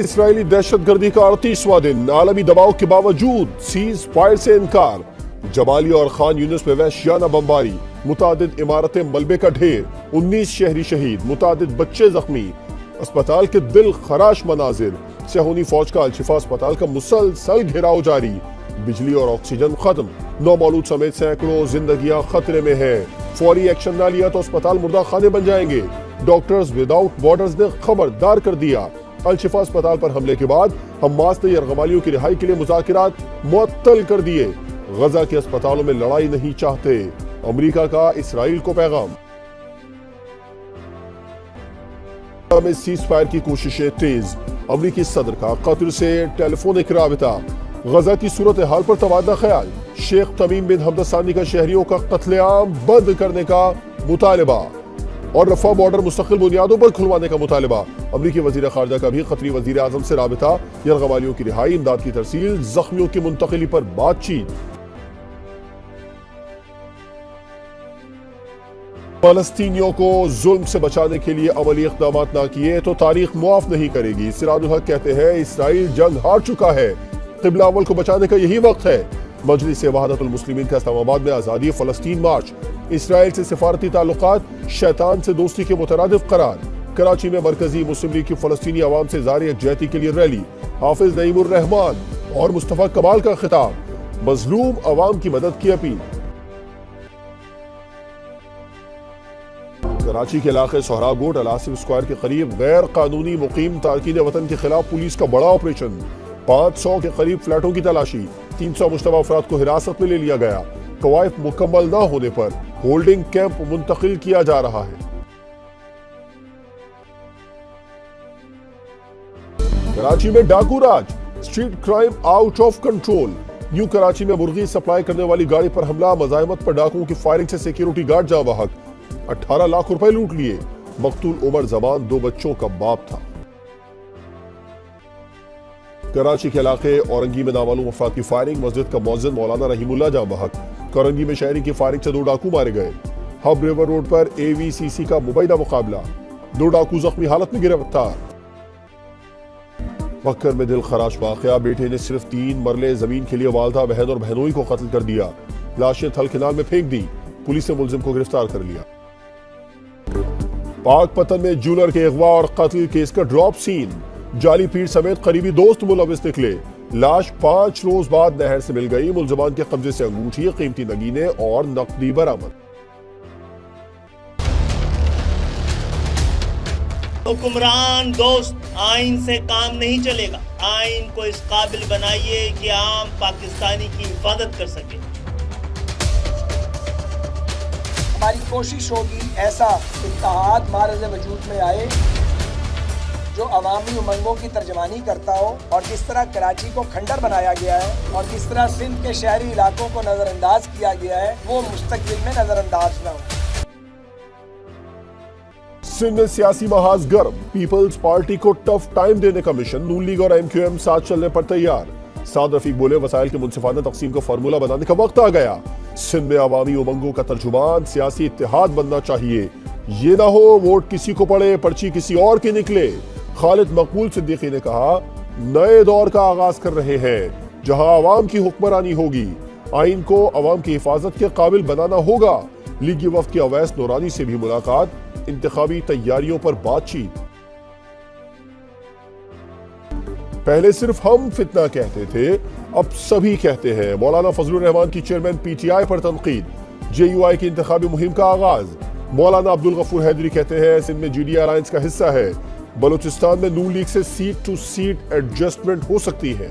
Israeli दहशतगर्दी का 38वां दिन, आलमी दबाव के बावजूद सीज फायर से इनकार। जमाली और खान यूनिस में वहशियाना बमबारी, मुतादिद इमारतें मलबे का ढेर, 19 शहरी शहीद, मुतादिद बच्चे जख्मी। अस्पताल के दिल खराश मनाजिर, सेहूनी फौज का अल-शिफा अस्पताल का मुसलसल घेराव जारी। बिजली और ऑक्सीजन खत्म, नौमौलूद समेत सैकड़ों जिंदगियां खतरे में है। फौरी एक्शन ना लिया तो अस्पताल मुर्दा खाने बन जाएंगे। डॉक्टर्स विदाउट बॉर्डर्स ने खबरदार कर दिया। अल-शिफा अस्पताल पर हमले के बाद हमास ने यरगमालियों की रिहाई के लिए मुज़ाकिरात मुअत्तल कर दिए। गजा के अस्पतालों में लड़ाई नहीं चाहते, अमेरिका का इसराइल को पैगाम। में सीज फायर की कोशिशें तेज, अमेरिकी सदर का कतर से टेलीफोनिक राबिता। गजा की सूरत हाल पर तबादला ख्याल, शेख तमीम बिन हमद सानी का शहरियों का कत्लेआम बंद करने का मुतालिबा और रफा बॉर्डर मुस्तकिल बुनियादों पर खुलवाने का मुतालिबा। अमरीकी वजीर खारजा का भी कतरी वजीर आजम से राबिता, यरगमालियों की रिहाई, इमदाद की तरसील, जख्मियों की मुंतकिली पर बातचीत। फलस्तीनियों को जुल्म से बचाने के लिए अमली इक़दाम ना किए तो तारीख मुआफ नहीं करेगी। सिराजुल हक कहते हैं इस्राइल जंग हार चुका है, क़िबला अव्वल को बचाने का यही वक्त है। मजलिस वहदतुल मुस्लिमीन का इस्लामाबाद में आज़ादी फ़लस्तीन मार्च, इसराइल से सिफारती ताल्लुकात शैतान से दोस्ती के मुतरादिफ करार। कराची में मरकजी मुस्लिम लीग की फ़लस्तीनी अवाम से ज़ाहिर यकजहती के लिए रैली, हाफिज नईमुर रहमान और मुस्तफ़ा कमाल का खिताब, मजलूम अवाम की मदद की अपील। कराची के इलाके सोहराबकोट अलासिफ स्क्वायर के करीब गैर कानूनी मुकीम तारकीन वतन के खिलाफ पुलिस का बड़ा ऑपरेशन। 500 के करीब फ्लैटों की तलाशी, 300 मुश्तबा अफराद को हिरासत में ले लिया गया। कवायद मुकम्मल न होने पर होल्डिंग कैंप मुंतकिल किया जा रहा है। कराची में डाकू राज, street crime out of control. New Karachi में मुर्गी सप्लाई करने वाली गाड़ी पर हमला, मज़ाहमत पर डाकुओं की फायरिंग से सिक्योरिटी गार्ड जाँ बहक। 18 लाख रुपए लूट लिए। मकतूल उमर जमान 2 बच्चों का बाप था। कराची के इलाके औरंगी में नामालूम अफराद की फायरिंग, मस्जिद का मौज़िन मौलाना रहीमुल्लाह जाँ बहक। करंगी में शहरी की फायरिंग से 2 डाकू मारे गए। हब रिवर रोड पर AVCC का मुबैना मुकाबला, 2 डाकू जख्मी हालत में गिरफ्तार। बक्कर में दिल खराश वाकया, बेटे ने सिर्फ 3 मरले जमीन के लिए वालदा, बहन और बहनोई को कत्ल कर दिया। लाशें थल किनाल में फेंक दी, पुलिस ने मुलजिम को गिरफ्तार कर लिया। पाकपतन में ज्वेलर के अगवा और कत्ल केस का ड्रॉप सीन, जाली पीर समेत करीबी दोस्त मुलविस निकले। लाश 5 रोज बाद नहर से मिल गई। मुलजमान के कब्जे से अंगूठी, कीमती नगीने और नकदी बरामद। हुक्मरान दोस्त, आइन से काम नहीं चलेगा। आइन को इस काबिल बनाइए कि आम पाकिस्तानी की हिफाजत कर सके। हमारी कोशिश होगी ऐसा इत्तेहाद मारज़ वजूद में आए जो अवामी उमंगों की तर्जमानी करता हो, और जिस तरह कराची को खंडर बनाया गया है और जिस तरह सिंध के शहरी इलाकों को नज़रअंदाज किया गया है, वो मुस्तकबिल में नज़रअंदाज न हो। सिंध में सियासी महाज गर्म, पीपल्स पार्टी को टफ टाइम देने का मिशन, नून लीग और MQM साथ चलने पर तैयार। साद रफीक बोले वसाइल के मुनसिफाना तकसीम का फार्मूला बनाने का वक्त आ गया। सिंध में अवामी उमंगों का तर्जुमान सियासी इत्तेहाद बनना चाहिए। ये ना हो वोट किसी को पड़े, पर्ची किसी और की निकले। खालिद मकबूल सिद्दीकी ने कहा नए दौर का आगाज कर रहे हैं जहां अवाम की हुक्मरानी होगी। आइन को अवाम की हिफाजत के काबिल बनाना होगा। लीगी वफ्द की अवैस नूरानी से भी मुलाकात, इंतखाबी तैयारियों पर बातचीत। पहले सिर्फ हम फितना कहते थे, अब सभी कहते हैं। मौलाना फजलुर रहमान की चेयरमैन PTI पर तनकीद, JUI की इंतखाबी मुहिम का आगाज। मौलाना अब्दुल गफूर हैदरी कहते हैं सिंध में GD अलायंस का हिस्सा है। बलूचिस्तान में नून लीग से सीट टू सीट एडजस्टमेंट हो सकती है।